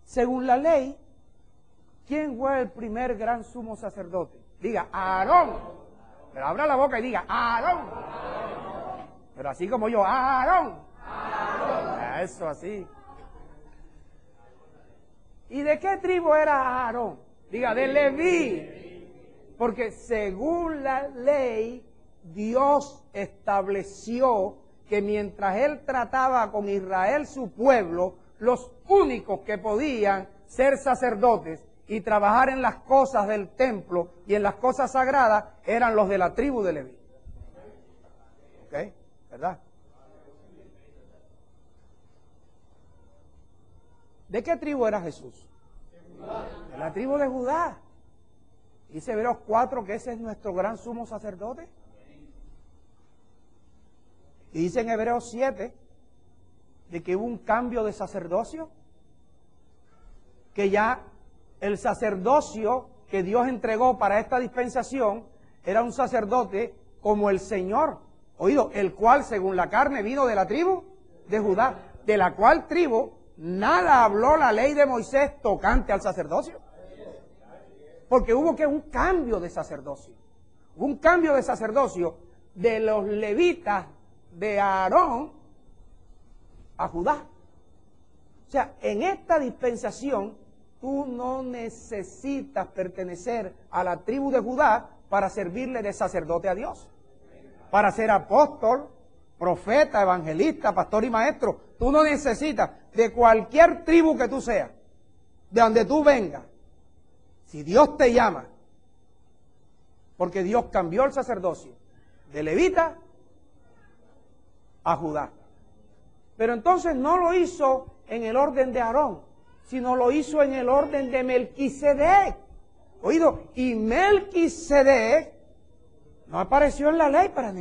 Según la ley, ¿quién fue el primer gran sumo sacerdote? Diga, Aarón. Pero abra la boca y diga, Aarón. Pero así como yo, Aarón. Eso así. ¿Y de qué tribu era Aarón? Diga, de Leví. Porque según la ley, Dios estableció que mientras Él trataba con Israel, su pueblo, los únicos que podían ser sacerdotes y trabajar en las cosas del templo y en las cosas sagradas eran los de la tribu de Leví. ¿Ok? ¿Verdad? ¿De qué tribu era Jesús? De la tribu de Judá. Dice Hebreos 4 que ese es nuestro gran sumo sacerdote. Y dice en Hebreos 7 de que hubo un cambio de sacerdocio, que ya el sacerdocio que Dios entregó para esta dispensación era un sacerdote como el Señor, oído, el cual según la carne vino de la tribu de Judá, de la cual tribu nada habló la ley de Moisés tocante al sacerdocio. Porque hubo que un cambio de sacerdocio. Hubo un cambio de sacerdocio de los levitas de Aarón a Judá. O sea, en esta dispensación tú no necesitas pertenecer a la tribu de Judá para servirle de sacerdote a Dios. Para ser apóstol, profeta, evangelista, pastor y maestro. Tú no necesitas de cualquier tribu que tú seas, de donde tú vengas. Si Dios te llama, porque Dios cambió el sacerdocio de levita a Judá. Pero entonces no lo hizo en el orden de Aarón, sino lo hizo en el orden de Melquisedec. Oído, y Melquisedec no apareció en la ley para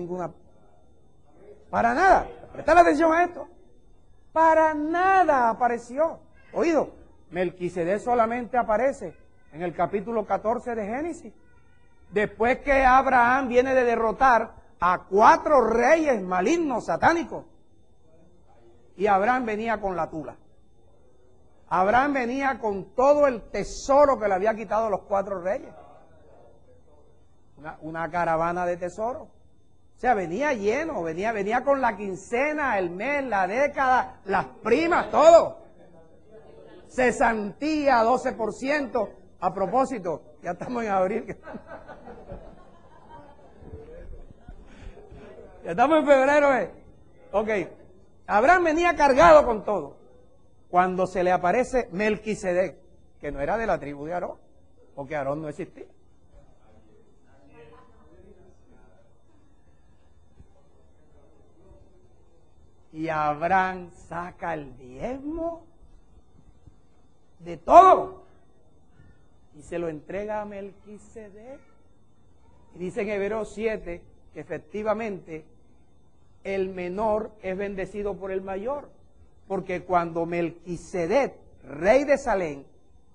nada. Presta atención a esto. Para nada apareció. Oído, Melquisedec solamente aparece en el capítulo 14 de Génesis. Después que Abraham viene de derrotar a 4 reyes malignos, satánicos. y Abraham venía con la tula. Abraham venía con todo el tesoro que le había quitado los 4 reyes. Una caravana de tesoro. O sea, venía lleno, venía con la quincena, el mes, la década, las primas, todo. Cesantía, 12%. A propósito, ya estamos en abril. Ya estamos en febrero, Ok. Abraham venía cargado con todo. Cuando se le aparece Melquisedec, que no era de la tribu de Aarón, porque Aarón no existía. Y Abraham saca el diezmo de todo y se lo entrega a Melquisedec. Y dice en Hebreos 7 que efectivamente el menor es bendecido por el mayor, porque cuando Melquisedec, rey de Salem,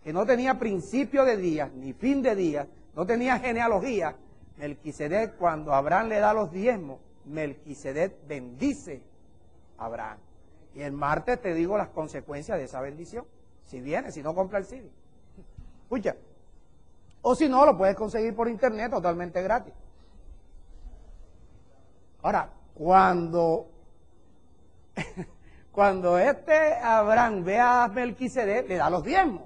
que no tenía principio de días ni fin de días, no tenía genealogía, Melquisedec, cuando Abraham le da los diezmos, Melquisedec bendice a Abraham. Y el martes te digo las consecuencias de esa bendición. Si viene, si no, compra el CD. Escucha. O si no, lo puedes conseguir por internet totalmente gratis. Ahora, cuando Abraham ve a Melquisedec, le da los diezmos.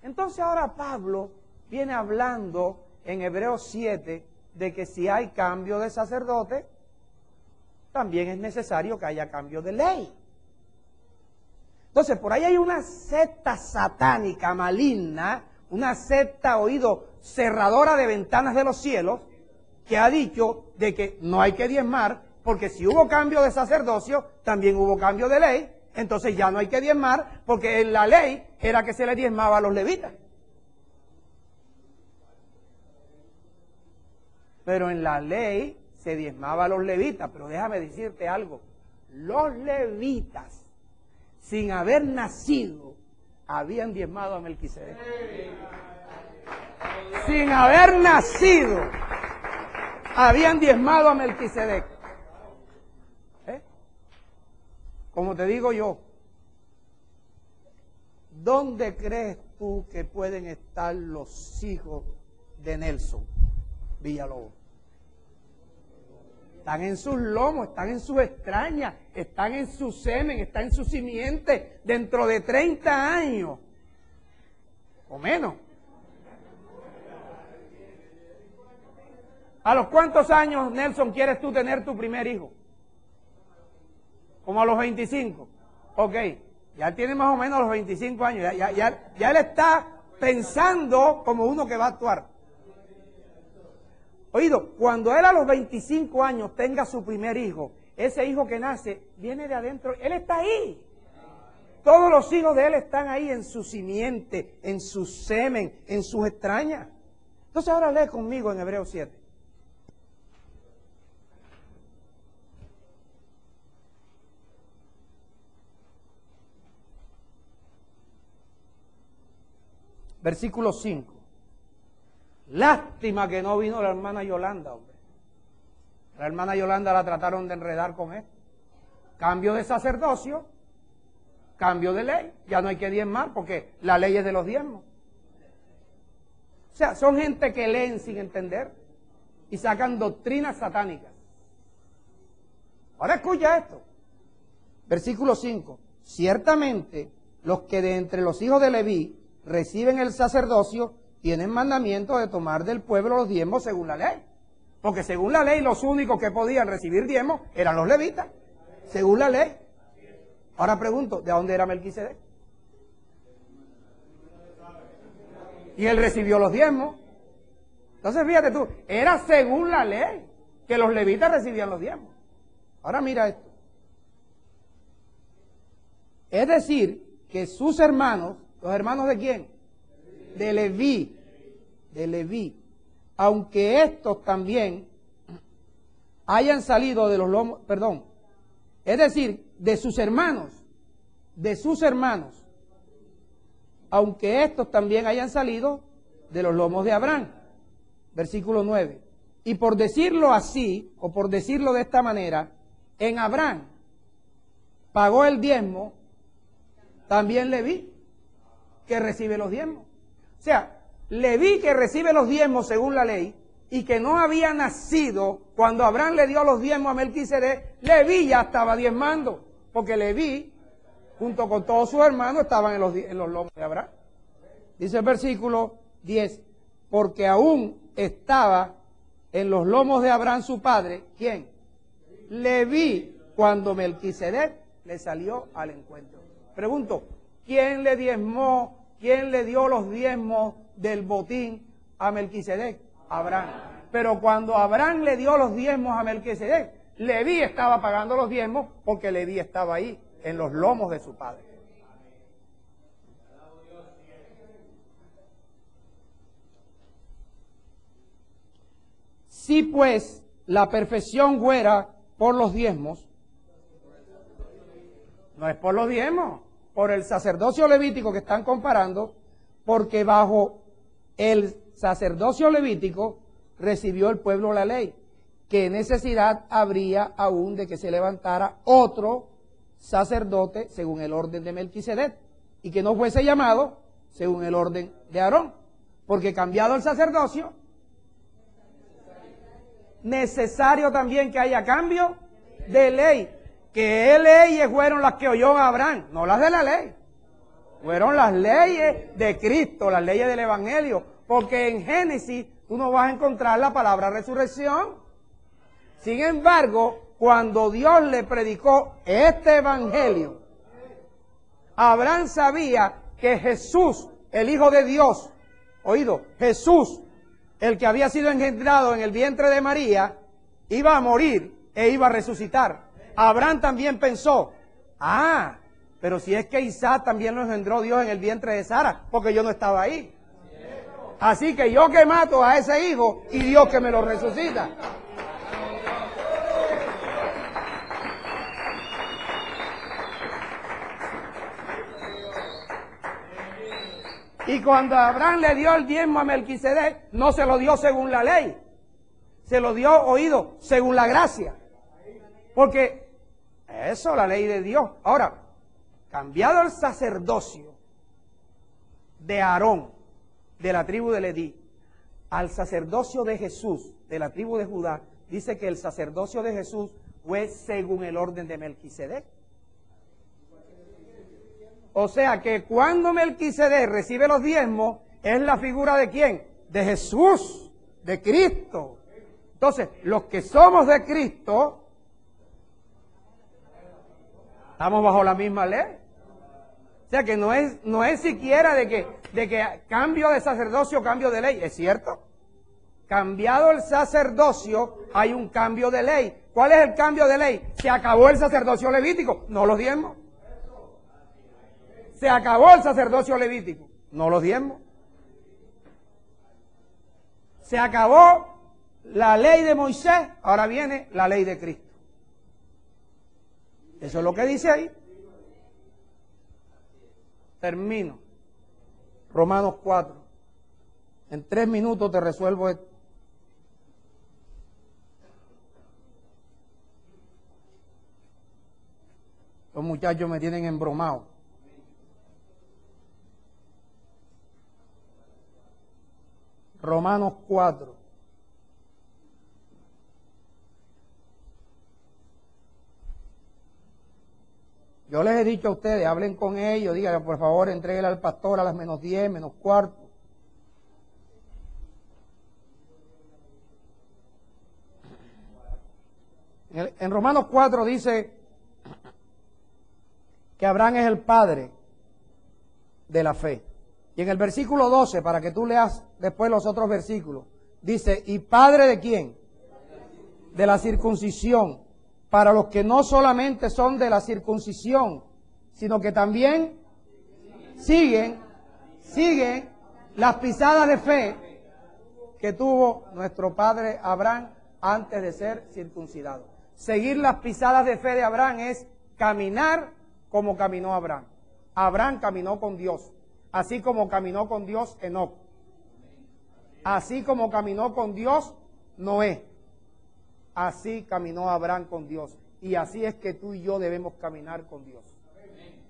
Entonces ahora Pablo viene hablando en Hebreos 7 de que si hay cambio de sacerdote, también es necesario que haya cambio de ley. Entonces, por ahí hay una secta satánica maligna, una secta, oído, cerradora de ventanas de los cielos, que ha dicho de que no hay que diezmar, porque si hubo cambio de sacerdocio, también hubo cambio de ley, entonces ya no hay que diezmar, porque en la ley era que se le diezmaba a los levitas. Pero en la ley se diezmaba a los levitas, pero déjame decirte algo, los levitas, sin haber nacido, habían diezmado a Melquisedec. Sin haber nacido, habían diezmado a Melquisedec. Como te digo yo, ¿dónde crees tú que pueden estar los hijos de Nelson Villalobos? Están en sus lomos, están en sus extrañas, están en su semen, están en su simiente dentro de 30 años o menos. ¿A los cuántos años, Nelson, quieres tú tener tu primer hijo? Como a los 25. Ok, ya tiene más o menos los 25 años, ya él está pensando como uno que va a actuar. Oído, cuando él a los 25 años tenga su primer hijo, ese hijo que nace viene de adentro, él está ahí. Todos los hijos de él están ahí en su simiente, en su semen, en sus extrañas. Entonces ahora lee conmigo en Hebreos 7. Versículo 5. Lástima que no vino la hermana Yolanda, hombre. La hermana Yolanda la trataron de enredar con esto. Cambio de sacerdocio, cambio de ley. Ya no hay que diezmar porque la ley es de los diezmos. O sea, son gente que leen sin entender y sacan doctrinas satánicas. Ahora escucha esto. Versículo 5. Ciertamente, los que de entre los hijos de Leví reciben el sacerdocio tienen mandamiento de tomar del pueblo los diezmos según la ley. Porque según la ley los únicos que podían recibir diezmos eran los levitas. Según la ley. Ahora pregunto, ¿de dónde era Melquisedec? Y él recibió los diezmos. Entonces fíjate tú, era según la ley que los levitas recibían los diezmos. Ahora mira esto. Es decir, que sus hermanos, ¿los hermanos de quién? De Leví, aunque estos también hayan salido de los lomos, es decir, de sus hermanos, aunque estos también hayan salido de los lomos de Abraham. Versículo 9. Y por decirlo así, o por decirlo de esta manera, en Abraham, pagó el diezmo, también Leví, que recibe los diezmos. O sea, Leví, que recibe los diezmos según la ley, y que no había nacido cuando Abraham le dio los diezmos a Melquisedec, Leví ya estaba diezmando, porque Leví, junto con todos sus hermanos, estaban en los lomos de Abraham. Dice el versículo 10, porque aún estaba en los lomos de Abraham su padre, ¿quién? Leví, cuando Melquisedec le salió al encuentro. Pregunto, ¿quién le diezmó, quién le dio los diezmos del botín a Melquisedec? Abraham. Pero cuando Abraham le dio los diezmos a Melquisedec, Leví estaba pagando los diezmos porque Leví estaba ahí, en los lomos de su padre. Si pues la perfección fuera por los diezmos, no es por los diezmos, por el sacerdocio levítico que están comparando, porque bajo el sacerdocio levítico recibió el pueblo la ley. ¿Qué necesidad habría aún de que se levantara otro sacerdote según el orden de Melquisedec y que no fuese llamado según el orden de Aarón? Porque cambiado el sacerdocio, necesario también que haya cambio de ley. ¿Qué leyes fueron las que oyó Abraham? No las de la ley. Fueron las leyes de Cristo, las leyes del Evangelio. Porque en Génesis tú no vas a encontrar la palabra resurrección. Sin embargo, cuando Dios le predicó este Evangelio, Abraham sabía que Jesús, el Hijo de Dios, oído, Jesús, el que había sido engendrado en el vientre de María, iba a morir e iba a resucitar. Abraham también pensó, pero si es que Isaac también lo engendró Dios en el vientre de Sara, porque yo no estaba ahí. Así que yo que mato a ese hijo y Dios que me lo resucita. Y cuando Abraham le dio el diezmo a Melquisedec, no se lo dio según la ley, se lo dio, oído, según la gracia. Porque eso, la ley de Dios. Ahora, cambiado el sacerdocio de Aarón, de la tribu de Leví, al sacerdocio de Jesús, de la tribu de Judá, dice que el sacerdocio de Jesús fue según el orden de Melquisedec. O sea que cuando Melquisedec recibe los diezmos, es la figura de ¿quién? De Jesús, de Cristo. Entonces, los que somos de Cristo, estamos bajo la misma ley. O sea que no es siquiera de que cambio de sacerdocio, cambio de ley. ¿Es cierto? Cambiado el sacerdocio, hay un cambio de ley. ¿Cuál es el cambio de ley? Se acabó el sacerdocio levítico, no los diezmos. Se acabó el sacerdocio levítico, no los diezmos. Se acabó la ley de Moisés, ahora viene la ley de Cristo. Eso es lo que dice ahí. Termino. Romanos 4. En 3 minutos te resuelvo esto. Los muchachos me tienen embromado. Romanos 4. Yo les he dicho a ustedes, hablen con ellos, digan, por favor, entréguenle al pastor a las -10, -15. En Romanos 4 dice que Abraham es el padre de la fe. Y en el versículo 12, para que tú leas después los otros versículos, dice, ¿y padre de quién? De la circuncisión, para los que no solamente son de la circuncisión, sino que también siguen las pisadas de fe que tuvo nuestro padre Abraham antes de ser circuncidado. Seguir las pisadas de fe de Abraham es caminar como caminó Abraham. Abraham caminó con Dios, así como caminó con Dios Enoc, así como caminó con Dios Noé, así caminó Abraham con Dios. Y así es que tú y yo debemos caminar con Dios.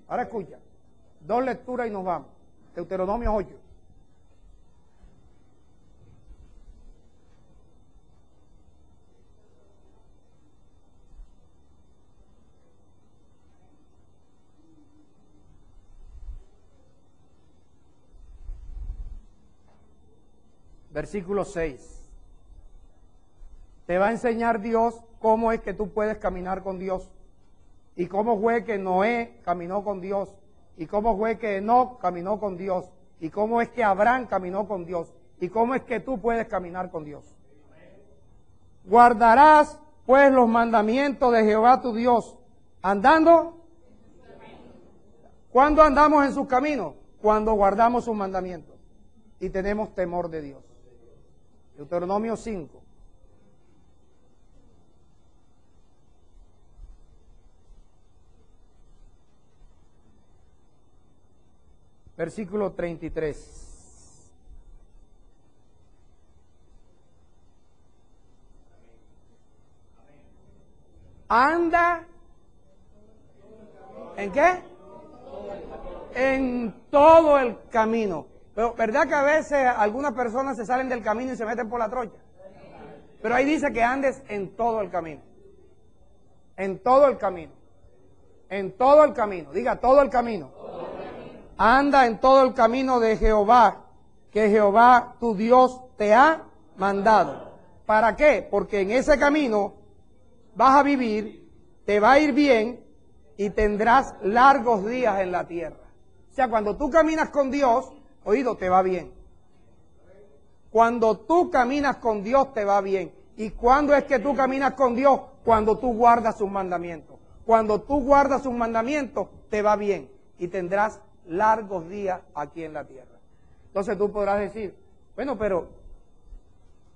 Ahora escucha, 2 lecturas y nos vamos. Deuteronomio 8. Versículo 6. Te va a enseñar Dios cómo es que tú puedes caminar con Dios. Y cómo fue que Noé caminó con Dios. Y cómo fue que Enoc caminó con Dios. Y cómo es que Abraham caminó con Dios. Y cómo es que tú puedes caminar con Dios. Guardarás pues los mandamientos de Jehová tu Dios, andando. ¿Cuándo andamos en sus caminos? Cuando guardamos sus mandamientos y tenemos temor de Dios. Deuteronomio 5. Versículo 33. Anda. ¿En qué? En todo el camino. Pero ¿verdad que a veces algunas personas se salen del camino y se meten por la trocha? Pero ahí dice que andes en todo el camino. En todo el camino. En todo el camino. Diga, todo el camino. Anda en todo el camino de Jehová, que Jehová tu Dios te ha mandado. ¿Para qué? Porque en ese camino vas a vivir, te va a ir bien y tendrás largos días en la tierra. O sea, cuando tú caminas con Dios, oído, te va bien. Cuando tú caminas con Dios, te va bien. ¿Y cuándo es que tú caminas con Dios? Cuando tú guardas sus mandamientos. Cuando tú guardas sus mandamientos, te va bien y tendrás largos días aquí en la tierra. Entonces tú podrás decir, bueno, pero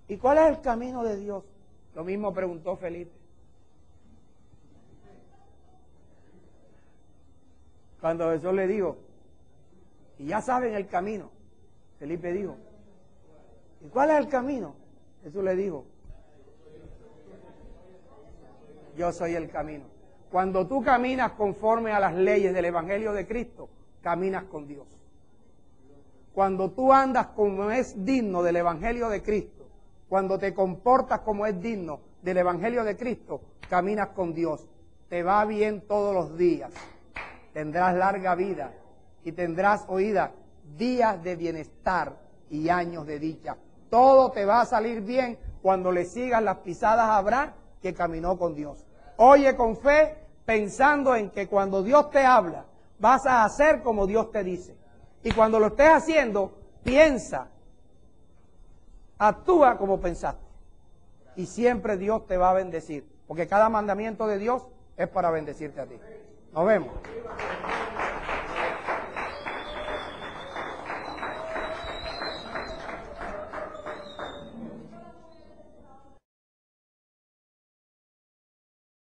¿y cuál es el camino de Dios? Lo mismo preguntó Felipe. Cuando Jesús le dijo, y ya saben el camino, Felipe dijo, ¿y cuál es el camino? Jesús le dijo, yo soy el camino. Cuando tú caminas conforme a las leyes del Evangelio de Cristo, caminas con Dios. Cuando tú andas como es digno del Evangelio de Cristo, cuando te comportas como es digno del Evangelio de Cristo, caminas con Dios. Te va bien todos los días. Tendrás larga vida y tendrás, oída, días de bienestar y años de dicha. Todo te va a salir bien cuando le sigas las pisadas a Abraham, que caminó con Dios. Oye con fe, pensando en que cuando Dios te habla, vas a hacer como Dios te dice. Y cuando lo estés haciendo, piensa, actúa como pensaste. Y siempre Dios te va a bendecir. Porque cada mandamiento de Dios es para bendecirte a ti. Nos vemos.